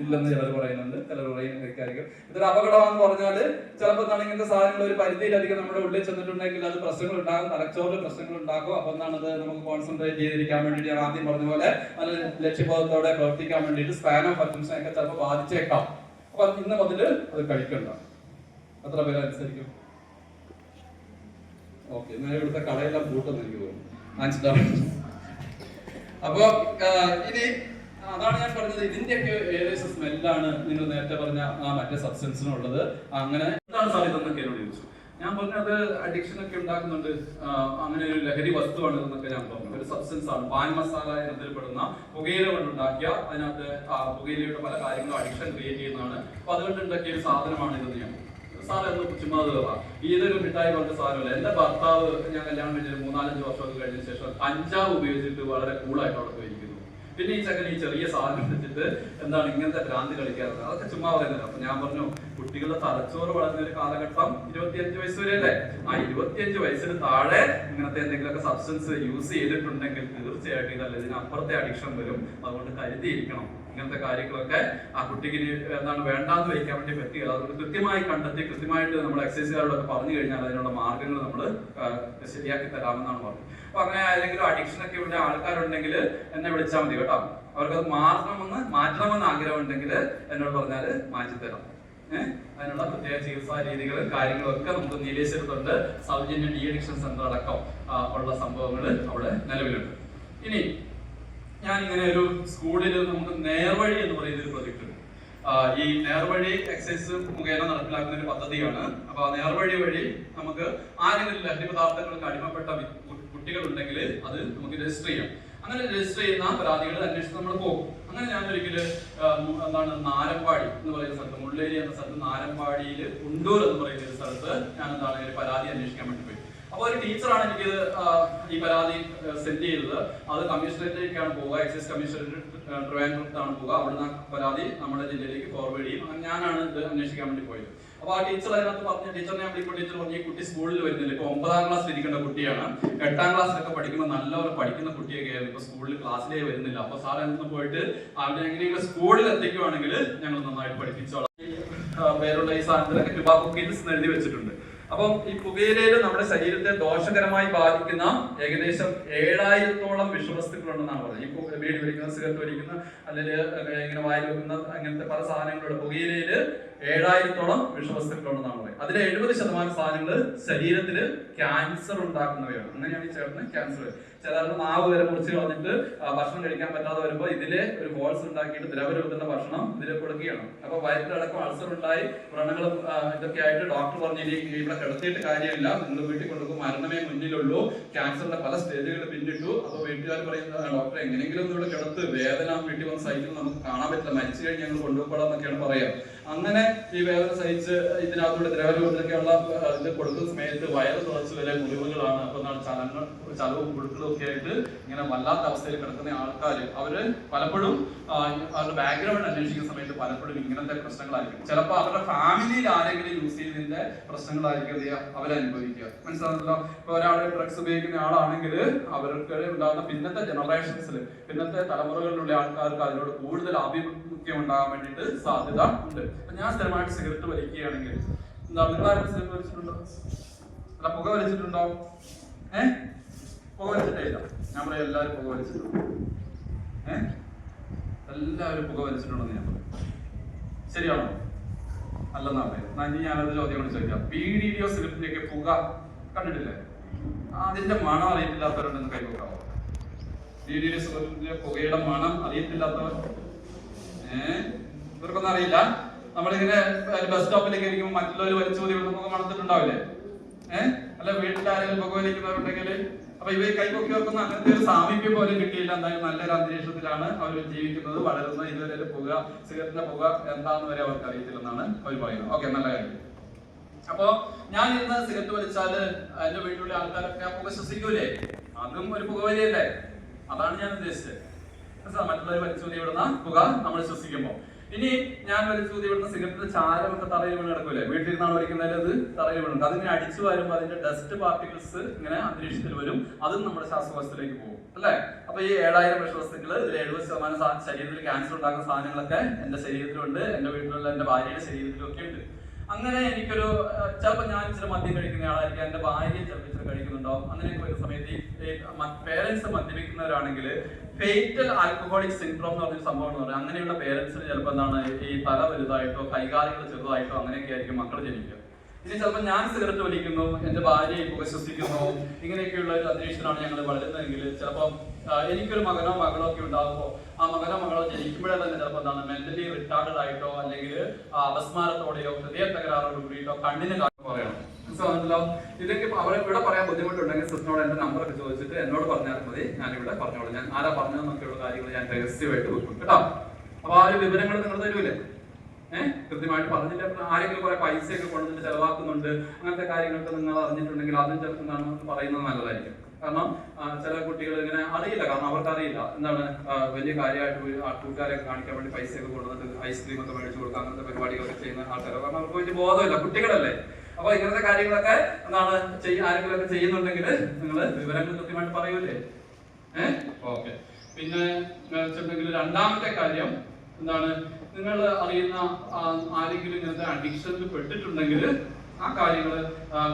ഇല്ലെന്ന് ചിലർ പറയുന്നുണ്ട്, ചിലർ കഴിക്കാതിരിക്കും. ഇതൊരു അപകടമാണെന്ന് പറഞ്ഞാല് ചിലപ്പോൾ എന്താണ് ഇങ്ങനത്തെ സാധനങ്ങൾ ഒരു പരിധിയിലധികം നമ്മുടെ ഉള്ളിൽ ചെന്നിട്ടുണ്ടെങ്കിൽ അത് പ്രശ്നങ്ങൾ ഉണ്ടാകും, തലച്ചോറിൽ പ്രശ്നങ്ങൾ ഉണ്ടാക്കും. അപ്പൊ എന്താണത് നമുക്ക് കോൺസെൻട്രേറ്റ് ചെയ്തിരിക്കാൻ വേണ്ടിയിട്ട് ഞാൻ ആദ്യം പറഞ്ഞ പോലെ നല്ല ലക്ഷ്യബോധത്തോടെ പ്രവർത്തിക്കാൻ വേണ്ടിയിട്ട് സ്പാൻ ഓഫ് അറ്റൻഷൻ ഒക്കെ ചിലപ്പോൾ ബാധിച്ചേക്കാം. അപ്പൊ ഇന്ന് മുതൽ അത് കഴിക്കണ്ട. എത്ര പേര് അനുസരിക്കും? ഓക്കെ, എന്നാൽ ഇവിടുത്തെ കടയെല്ലാം കൂട്ടുമെന്ന് എനിക്ക് തോന്നുന്നു. അപ്പൊ ഇനി അതാണ് ഞാൻ പറഞ്ഞത്, ഇതിന്റെയൊക്കെ ഏകദേശം സ്മെല്ലാണ് നിങ്ങൾ നേരത്തെ പറഞ്ഞ ആ മറ്റേ സബ്സ്റ്റൻസിനുള്ളത്. അങ്ങനെ എന്താണ് സാർ ഇതെന്നൊക്കെ എന്നോട് ചോദിച്ചു. ഞാൻ പറഞ്ഞു അത് അഡിക്ഷൻ ഒക്കെ ഉണ്ടാക്കുന്നുണ്ട്, അങ്ങനെ ഒരു ലഹരി വസ്തുവാണ് എന്നൊക്കെ ഞാൻ പറഞ്ഞു. ഒരു സബ്സ്റ്റൻസ് ആണ്, പാൻ മസാല എന്നതിൽപ്പെടുന്ന പുകയില കൊണ്ടുണ്ടാക്കിയ, അതിനകത്ത് പുകയിലയുടെ പല കാര്യങ്ങളും അഡിക്ഷൻ ക്രിയേറ്റ് ചെയ്യുന്നതാണ്. അപ്പൊ അതുകൊണ്ട് ഉണ്ടാക്കിയ ഒരു സാധനമാണ് ഇതെന്ന് ഞാൻ. സാറ് എന്ന് ചുമ്മാ ഇതൊരു മിഠായി പോലത്തെ സാധനമല്ല. എന്റെ ഭർത്താവ് ഞാൻ കല്യാണം കഴിഞ്ഞൊരു 3-4 വർഷമൊക്കെ കഴിഞ്ഞ ശേഷം കഞ്ചാവ് ഉപയോഗിച്ചിട്ട് വളരെ കൂളായിട്ട് അവിടെ പോയിരിക്കുന്നു. പിന്നെ ഈ ചക്കൻ ഈ ചെറിയ സാധനം വെച്ചിട്ട് എന്താണ് ഇങ്ങനത്തെ ഭ്രാന്തി കളിക്കാറുണ്ട്, അതൊക്കെ ചുമ്മാ പറയുന്നില്ല. അപ്പൊ ഞാൻ പറഞ്ഞു, കുട്ടികളുടെ തലച്ചോറ് വളർന്ന ഒരു കാലഘട്ടം 25 വയസ്സ് വരെ അല്ലേ? ആ 25 വയസ്സിന് താഴെ ഇങ്ങനത്തെ എന്തെങ്കിലുമൊക്കെ സബ്സ്റ്റൻസ് യൂസ് ചെയ്തിട്ടുണ്ടെങ്കിൽ തീർച്ചയായിട്ടും ഇതല്ല, ഇതിനപ്പുറത്തെ അഡിക്ഷൻ വരും. അതുകൊണ്ട് കരുതിയിരിക്കണം. ഇങ്ങനത്തെ കാര്യങ്ങളൊക്കെ ആ കുട്ടിക്ക് എന്താണ് വേണ്ടാന്ന് വയ്ക്കാൻ വേണ്ടി പറ്റുക. അതുകൊണ്ട് കൃത്യമായി കണ്ടെത്തി കൃത്യമായിട്ട് നമ്മൾ എക്സസൈസുകാരോടൊക്കെ പറഞ്ഞു കഴിഞ്ഞാൽ അതിനുള്ള മാർഗങ്ങൾ നമ്മൾ ശരിയാക്കി തരാമെന്നാണ് പറഞ്ഞത്. അപ്പൊ അങ്ങനെ ഏതെങ്കിലും അഡിക്ഷൻ ഒക്കെ ഉള്ള ആൾക്കാരുണ്ടെങ്കിൽ എന്നെ വിളിച്ചാൽ മതി കേട്ടോ. അവർക്കത് മാറ്റണമെന്ന് ആഗ്രഹം ഉണ്ടെങ്കിൽ എന്നോട് പറഞ്ഞാൽ മാറ്റിത്തരാം. അതിനുള്ള പ്രത്യേക ചികിത്സാ രീതികളും കാര്യങ്ങളും ഒക്കെ നമുക്ക് നീലേശ്വരത്തുണ്ട്. സൗജന്യ ഡി അഡിക്ഷൻ സെന്റർ അടക്കം ഉള്ള സംഭവങ്ങൾ അവിടെ നിലവിലുണ്ട്. ഇനി ഞാനിങ്ങനെ ഒരു സ്കൂളിൽ നമുക്ക് നേർവഴി എന്ന് പറയുന്ന ഒരു പ്രൊജക്ട് ഉണ്ട്. ഈ നേർവഴി എക്സൈസ് മുഖേന നടപ്പിലാക്കുന്ന ഒരു പദ്ധതിയാണ്. അപ്പൊ ആ നേർവഴി വഴി നമുക്ക് ആരെങ്കിലും ലഹരി പദാർത്ഥങ്ങൾക്ക് അടിമപ്പെട്ട കുട്ടികളുണ്ടെങ്കിൽ അത് നമുക്ക് രജിസ്റ്റർ ചെയ്യാം. അങ്ങനെ രജിസ്റ്റർ ചെയ്യുന്ന പരാതികൾ അന്വേഷിച്ച് നമ്മൾ പോകും. അങ്ങനെ ഞാൻ ഒരിക്കല് നാരമ്പാടി എന്ന് പറയുന്ന സ്ഥലത്ത്, മുള്ളേരി എന്ന സ്ഥലത്ത് നാരമ്പാടിയിൽ ഉണ്ടൂർ എന്ന് പറയുന്ന ഒരു സ്ഥലത്ത് ഞാൻ ഒരു പരാതി അന്വേഷിക്കാൻ വേണ്ടി പോയി. അപ്പൊ ഒരു ടീച്ചറാണ് എനിക്ക് ഈ പരാതി സെൻഡ് ചെയ്തത്. അത് കമ്മീഷണറേറ്റിലേക്കാണ് പോവുക, എക്സൈസ് കമ്മീഷണറേറ്റ് ട്രിവാൻഡ്രത്താണ് പോവുക. അവിടുന്ന് പരാതി നമ്മുടെ ജില്ലയിലേക്ക് ഫോർവേഡ് ചെയ്യും. അങ്ങനെ ഞാനാണ് ഇത് അന്വേഷിക്കാൻ വേണ്ടി പോയത്. അപ്പൊ ആ ടീച്ചർ അതിനകത്ത് പറഞ്ഞ ടീച്ചറിനെ വിളിക്കുമ്പോൾ ടീച്ചർ പറഞ്ഞു, ഈ കുട്ടി സ്കൂളിൽ വരുന്നില്ല. ഇപ്പൊ 9ാം ക്ലാസ്സിൽ ഇരിക്കേണ്ട കുട്ടിയാണ്, 8ാം ക്ലാസ്സിലൊക്കെ പഠിക്കുമ്പോൾ നല്ലപോലെ പഠിക്കുന്ന കുട്ടിയൊക്കെ ആയിരുന്നു. ഇപ്പൊ സ്കൂളിൽ ക്ലാസ്സിലേ വരുന്നില്ല. അപ്പൊ സാർ എന്ന് പോയിട്ട് അവനെ എങ്ങനെയെങ്കിലും സ്കൂളിൽ എത്തിക്കുവാണെങ്കിൽ ഞങ്ങൾ നന്നായിട്ട് പഠിപ്പിച്ചോളാം. പേരുള്ള ഈ സാധനത്തിലൊക്കെ ടുബാക്കോ കിൽസ് എഴുതി വെച്ചിട്ടുണ്ട്. അപ്പം ഈ പുകയിലയിൽ നമ്മുടെ ശരീരത്തെ ദോഷകരമായി ബാധിക്കുന്ന ഏകദേശം 7000-ഓളം വിഷവസ്തുക്കളുണ്ടെന്നാണ് പറഞ്ഞത്. ഈ ബീഡി വലിക്കുന്ന, സിഗരറ്റ് വലിക്കുന്ന, അല്ലെങ്കിൽ ഇങ്ങനെ വായിൽ വെക്കുന്ന അങ്ങനത്തെ പല സാധനങ്ങളുണ്ട്. പുകയിലയില് 7000-ഓളം വിഷവസ്തുക്കളുണ്ടെന്നാണ് പറയുന്നത്. അതിൽ 70% സാധനങ്ങൾ ശരീരത്തില് ക്യാൻസർ ഉണ്ടാക്കുന്നവയാണ്. അങ്ങനെയാണ് ഈ ചേട്ടന് ക്യാൻസർ. ചിലർക്ക് നാവ് വരെ മുറിച്ച് കളഞ്ഞിട്ട് ഭക്ഷണം കഴിക്കാൻ പറ്റാതെ വരുമ്പോൾ ഇതിലെ ഒരു ഹോൾസ് ഉണ്ടാക്കിയിട്ട് ദ്രവരൂപത്തിലുള്ള ഭക്ഷണം ഇതിലെ കൊടുക്കുകയാണ്. അപ്പൊ വയറ്റിലടക്കം അൾസർ ഉണ്ടായി വ്രണങ്ങളും ഇതൊക്കെ ആയിട്ട് ഡോക്ടർ പറഞ്ഞു, ഇവിടെ കിടത്തിയിട്ട് കാര്യമില്ല, നിങ്ങൾ വീട്ടിൽ കൊണ്ടുപോകും, മരണമേ മുന്നിലുള്ളൂ, ക്യാൻസറിന്റെ പല സ്റ്റേജുകൾ പിന്നിട്ടു. അപ്പൊ വീട്ടുകാർ പറയുന്നത്, ഡോക്ടർ എങ്ങനെയെങ്കിലും ഇവിടെ കിടത്ത്, വേദന വീട്ടിൽ വന്ന് സൈറ്റിൽ നമുക്ക് കാണാൻ പറ്റില്ല, മരിച്ചു കഴിഞ്ഞ് ഞങ്ങൾ കൊണ്ടുപോകണം എന്നൊക്കെയാണ് പറയാം. അങ്ങനെ ഈ വേദന സഹിച്ച് ഇതിനകത്തൂടെ ദ്രവരൂപത്തിലൊക്കെയുള്ള ഇത് കൊടുക്കുന്ന സമയത്ത് വയറ് തുളച്ച് വരെ മുറിവുകളാണ്. അപ്പൊ ചലവും പുഴുക്കളും ഒക്കെ ആയിട്ട് ഇങ്ങനെ വല്ലാത്ത അവസ്ഥയിൽ കിടക്കുന്ന ആൾക്കാർ അവര് പലപ്പോഴും അവരുടെ ബാക്ക്ഗ്രൗണ്ട് അന്വേഷിക്കുന്ന സമയത്ത് പലപ്പോഴും ഇങ്ങനത്തെ പ്രശ്നങ്ങളായിരിക്കും. ചിലപ്പോൾ അവരുടെ ഫാമിലിയിൽ ആരെങ്കിലും യൂസ് ചെയ്തതിന്റെ പ്രശ്നങ്ങളായിരിക്കും അവരനുഭവിക്കുക. മനസ്സിലാകുന്നല്ലോ. ഇപ്പൊ ഒരാൾ ഡ്രഗ്സ് ഉപയോഗിക്കുന്ന ആളാണെങ്കിൽ അവർക്ക് ഉണ്ടാകുന്ന പിന്നത്തെ ജനറേഷൻസിൽ പിന്നത്തെ തലമുറകളിലുള്ള ആൾക്കാർക്ക് അതിനോട് കൂടുതൽ ആഭിമുഖ്യം ഉണ്ടാകാൻ വേണ്ടിയിട്ട് സാധ്യത ഉണ്ട്. ഞാൻ സ്ഥിരമായിട്ട് സിഗരറ്റ് വലിക്കുകയാണെങ്കിൽ എന്താ നിങ്ങളാരും സിഗരറ്റ് വലിച്ചിട്ടുണ്ടോ? അല്ല പുക വലിച്ചിട്ടുണ്ടോ? പുക വലിച്ചിട്ടേ ഇല്ല. ഞാൻ പറയാം എല്ലാവരും പുക വലിച്ചിട്ടുണ്ടോ? എല്ലാവരും പുക വലിച്ചിട്ടുണ്ടെന്ന് ഞാൻ പറയും. ശരിയാണോ? അല്ലെന്നാ പറയാം. ഞാനത് ചോദ്യം കൊണ്ട് ചോദിക്കാം. ബീഡിയോ സിഗരറ്റിന്റെ ഒക്കെ പുക കണ്ടിട്ടില്ലേ? അതിന്റെ മണം അറിയത്തില്ലാത്തവരുണ്ടെന്ന് കൈവക്കാവോ? ബീഡിയോ സിഗരറ്റിന്റെ പുകയുടെ മണം അറിയത്തില്ലാത്തവർ? ഇവർക്കൊന്നും അറിയില്ല. നമ്മളിങ്ങനെ ബസ് സ്റ്റോപ്പിലേക്ക് ഇരിക്കുമ്പോൾ മറ്റുള്ളവർ വലിച്ചൂതി നമുക്ക് മണത്തിട്ടുണ്ടാവില്ലേ? അല്ല വീട്ടിൽ ആരെങ്കിലും പുക വലിക്കുന്നവരുണ്ടെങ്കിൽ അപ്പൊ ഇവർ കൈപൊക്കിയവർക്കൊന്നും അങ്ങനത്തെ ഒരു സാമീപ്യം പോലും കിട്ടിയില്ല. എന്തായാലും നല്ലൊരു അന്തരീക്ഷത്തിലാണ് അവർ ജീവിക്കുന്നത്, വളരുന്നത്. ഇതുവരെ പുക സിഗരറ്റിന്റെ പുക എന്താണെന്ന് വരെ അവർക്ക് അറിയത്തില്ലെന്നാണ് അവർ പറയുന്നത്. ഓക്കെ, നല്ല കാര്യം. അപ്പൊ ഞാൻ ഇന്ന് സിഗരറ്റ് വലിച്ചാല് എന്റെ വീട്ടിലുള്ള ആൾക്കാരൊക്കെ പുക ശ്വസിക്കൂലേ? അതും ഒരു പുകവലിയല്ലേ? അതാണ് ഞാൻ ഉദ്ദേശിച്ചത്. മറ്റുള്ളവർ വലിച്ചൂതി വിടുന്ന പുക നമ്മൾ ശ്വസിക്കുമ്പോൾ. ഇനി ഞാൻ വലിച്ചൂതി വിടുന്ന സിഗരറ്റിന്റെ ചാരമൊക്കെ തറയിൽ വീണ് കിടക്കൂലേ? വീട്ടിൽ നിന്നാണ് വലിക്കുന്നത്, അത് തറയിൽ വീണുണ്ട്. അതിങ്ങനെ അടിച്ചു വരുമ്പോൾ അതിന്റെ ഡസ്റ്റ് പാർട്ടിക്കിൾസ് ഇങ്ങനെ അന്തരീക്ഷത്തിൽ വരും. അതും നമ്മുടെ ശ്വാസകോശത്തിലേക്ക് പോകും, അല്ലെ? അപ്പൊ ഈ 7000 വിഷവസ്തുക്കൾ, ഇതിൽ 70% ശരീരത്തിൽ ക്യാൻസർ ഉണ്ടാക്കുന്ന സാധനങ്ങളൊക്കെ എന്റെ ശരീരത്തിലുണ്ട്, എന്റെ വീട്ടിലുള്ള എന്റെ ഭാര്യയുടെ ശരീരത്തിലും ഒക്കെ ഉണ്ട്. അങ്ങനെ എനിക്കൊരു ചിലപ്പോൾ ഞാൻ ഇച്ചിരി മദ്യം കഴിക്കുന്ന ആളായിരിക്കും, എന്റെ ഭാര്യ ചിലപ്പോൾ ഇച്ചിരി കഴിക്കുന്നുണ്ടാവും. അങ്ങനെയൊക്കെ വരുന്ന സമയത്ത് ഈ പേരൻസ് മദ്യപിക്കുന്നവരാണെങ്കിൽ ഫേറ്റൽ ആൽക്കഹോളിക് സിൻഡ്രോം എന്ന് പറഞ്ഞൊരു സംഭവം എന്ന് പറയുന്നത്, അങ്ങനെയുള്ള പേരൻസിന് ചിലപ്പോൾ എന്താണ് ഈ തല വലുതായിട്ടോ കൈകാലുകൾ ചെറുതായിട്ടോ അങ്ങനെയൊക്കെ ആയിരിക്കും മക്കൾ ജനിക്കുക. ഇനി ചിലപ്പോൾ ഞാൻ സിഗരറ്റ് വലിക്കുന്നു, എന്റെ ഭാര്യ പുക ശ്വസിക്കുന്നു, ഇങ്ങനെയൊക്കെയുള്ള ഒരു അന്തരീക്ഷത്തിലാണ് ഞങ്ങൾ വളരുന്നതെങ്കിൽ ചിലപ്പോൾ എനിക്കൊരു മകനോ മകളോ ഒക്കെ ഉണ്ടാകുമ്പോൾ ആ മകനോ മകളോ ജനിക്കുമ്പോഴേ തന്നെ ചിലപ്പോൾ എന്താണ് മെന്റലി റിട്ടാർഡഡ് ആയിട്ടോ അല്ലെങ്കിൽ അപസ്മാരത്തോടെയോ ഹൃദയ തകരാറോട് കൂടിയിട്ടോ കണ്ണിന് പറയണം. മനസ്സിലാവുന്നല്ലോ. ഇതൊക്കെ അവരെ ഇവിടെ പറയാൻ ബുദ്ധിമുട്ടുണ്ടെങ്കിൽ സിസ്റ്ററിനോട് എന്റെ നമ്പറൊക്കെ ചോദിച്ചിട്ട് എന്നോട് പറഞ്ഞാൽ മതി, ഞാനിവിടെ പറഞ്ഞോളൂ. ഞാൻ ആരാ പറഞ്ഞതെന്നൊക്കെയുള്ള കാര്യങ്ങൾ ഞാൻ രഹസ്യമായിട്ട് വെക്കും കേട്ടോ. അപ്പൊ ആ ഒരു വിവരങ്ങൾ നിങ്ങൾ തരൂലേ? കൃത്യമായിട്ട് പറഞ്ഞില്ല. ആരെങ്കിലും കുറെ പൈസയൊക്കെ കൊണ്ടുവന്നിട്ട് ചെലവാക്കുന്നുണ്ട്, അങ്ങനത്തെ കാര്യങ്ങളൊക്കെ നിങ്ങൾ അറിഞ്ഞിട്ടുണ്ടെങ്കിൽ അതും ചിലപ്പോൾ എന്താണ് പറയുന്നത് നല്ലതായിരിക്കും. കാരണം ചില കുട്ടികൾ ഇങ്ങനെ അറിയില്ല, കാരണം അവർക്ക് അറിയില്ല എന്താണ് വലിയ കാര്യമായിട്ട് കൂട്ടുകാരെയൊക്കെ കാണിക്കാൻ വേണ്ടി പൈസയൊക്കെ കൊണ്ടുവന്നിട്ട് ഐസ്ക്രീം ഒക്കെ മേടിച്ചു കൊടുക്കുക, അങ്ങനത്തെ പരിപാടികളൊക്കെ ചെയ്യുന്ന ആൾക്കാർ. കാരണം അവർക്ക് വലിയ ബോധമില്ല, കുട്ടികളല്ലേ. അപ്പൊ ഇങ്ങനത്തെ കാര്യങ്ങളൊക്കെ എന്താണ് ആരെങ്കിലും ഒക്കെ ചെയ്യുന്നുണ്ടെങ്കിൽ നിങ്ങൾ വിവരങ്ങൾ കൃത്യമായിട്ട് പറയൂലേ? ഓക്കെ. പിന്നെ വെച്ചിട്ടുണ്ടെങ്കിൽ രണ്ടാമത്തെ കാര്യം എന്താണ്, നിങ്ങൾ അറിയുന്ന ആരെങ്കിലും ഇങ്ങനത്തെ അഡിക്ഷനിൽ പെട്ടിട്ടുണ്ടെങ്കിൽ ആ കാര്യങ്ങൾ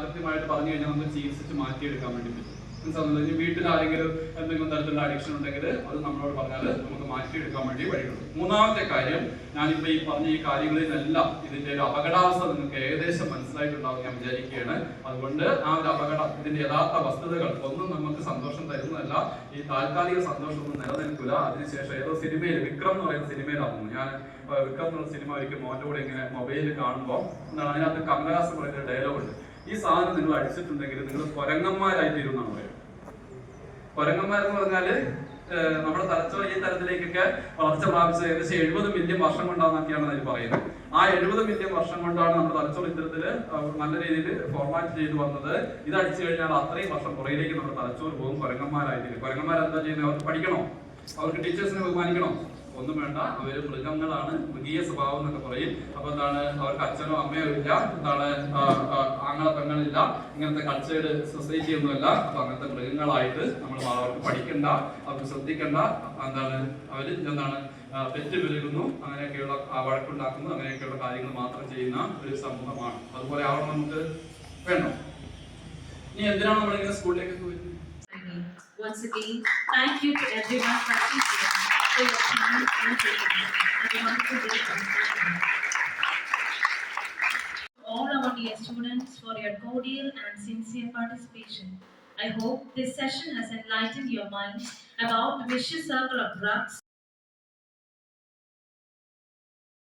കൃത്യമായിട്ട് പറഞ്ഞു കഴിഞ്ഞാൽ നമുക്ക് ചികിത്സിച്ച് മാറ്റിയെടുക്കാൻ വേണ്ടി പറ്റും. മനസ്സിലാവുന്നത്. വീട്ടിൽ ആരെങ്കിലും എന്തെങ്കിലും തരത്തിലുള്ള അഡിക്ഷൻ ഉണ്ടെങ്കിൽ അത് നമ്മളോട് പറഞ്ഞാൽ നമുക്ക് മാറ്റിയെടുക്കാൻ വേണ്ടി വഴിയുണ്ട്. മൂന്നാമത്തെ കാര്യം, ഞാനിപ്പോ ഈ പറഞ്ഞ ഈ കാര്യങ്ങളിലെല്ലാം ഇതിന്റെ ഒരു അപകടാവസ്ഥ നിങ്ങൾക്ക് ഏകദേശം മനസ്സിലായിട്ടുണ്ടാവും ഞാൻ വിചാരിക്കുകയാണ്. അതുകൊണ്ട് ആ ഒരു അപകടം, ഇതിന്റെ യഥാർത്ഥ വസ്തുതകൾ ഒന്നും നമുക്ക് സന്തോഷം തരുന്നതല്ല. ഈ താൽക്കാലിക സന്തോഷം ഒന്നും നിലനിൽക്കില്ല. അതിനുശേഷം ഏതോ സിനിമയിൽ, വിക്രം എന്ന് പറയുന്ന സിനിമയിലാകുന്നു, ഞാൻ വിക്രം എന്നുള്ള സിനിമ ഒരിക്കൽ മോന്റെ കൂടെ ഇങ്ങനെ മൊബൈലിൽ കാണുമ്പോൾ എന്താണ് അതിനകത്ത് കമലഹാസൻ പറയുന്ന ഡയലോഗ് ഉണ്ട്. ഈ സാധനം നിങ്ങൾ അടിച്ചിട്ടുണ്ടെങ്കിൽ നിങ്ങൾ കൊരങ്ങന്മാരായി തീരുമെന്നാണ് പറയുന്നത്. കൊരങ്ങന്മാരെന്ന് പറഞ്ഞാല് നമ്മുടെ തലച്ചോർ ഈ തരത്തിലേക്കൊക്കെ വളർച്ച പ്രാപിച്ചത് ഏകദേശം 70 മില്യൺ വർഷം കൊണ്ടാണെന്നൊക്കെയാണ് അതിൽ പറയുന്നത്. ആ 70 മില്യൺ വർഷം കൊണ്ടാണ് നമ്മുടെ തലച്ചോർ ഇത്തരത്തില് നല്ല രീതിയിൽ ഫോർമാറ്റ് ചെയ്ത് വന്നത്. ഇത് അടിച്ചു കഴിഞ്ഞാൽ അത്രയും വർഷം പുറയിലേക്ക് നമ്മുടെ തലച്ചോർ പോകും, കൊരങ്ങന്മാരായിട്ട്. കൊരങ്ങന്മാരെന്താ ചെയ്യുന്നത്? അവർക്ക് പഠിക്കണോ? അവർക്ക് ടീച്ചേഴ്സിനെ ബഹുമാനിക്കണോ? ഒന്നും വേണ്ട. അവര് മൃഗങ്ങളാണ്, മൃഗീയ സ്വഭാവം എന്നൊക്കെ പറയും. അപ്പൊ എന്താണ്, അവർക്ക് അച്ഛനോ അമ്മയോ ഇല്ല, എന്താണ് ആങ്ങളെ പെങ്ങളില്ല, ഇങ്ങനത്തെ കൾച്ചേർഡ് സൊസൈറ്റി ഒന്നുമല്ല. അപ്പൊ അങ്ങനത്തെ മൃഗങ്ങളായിട്ട് നമ്മൾ അവർക്ക് പഠിക്കണ്ട, അവർക്ക് ശ്രദ്ധിക്കണ്ട. എന്താണ് അവര് എന്താണ് പെറ്റ് പെരുകുന്നു, അങ്ങനെയൊക്കെയുള്ള വഴക്കുണ്ടാക്കുന്നു, അങ്ങനെയൊക്കെയുള്ള കാര്യങ്ങൾ മാത്രം ചെയ്യുന്ന ഒരു സമൂഹമാണ്. അതുപോലെ ആവണം നമുക്ക് വേണം. ഇനി എന്തിനാണ് നമ്മളിങ്ങനെ സ്കൂളിലേക്ക് പോയത്? Once again, thank you to everyone participating for your time and patience. Have a wonderful day. All our dear students for your cordial and sincere participation. I hope this session has enlightened your minds about the vicious circle of drugs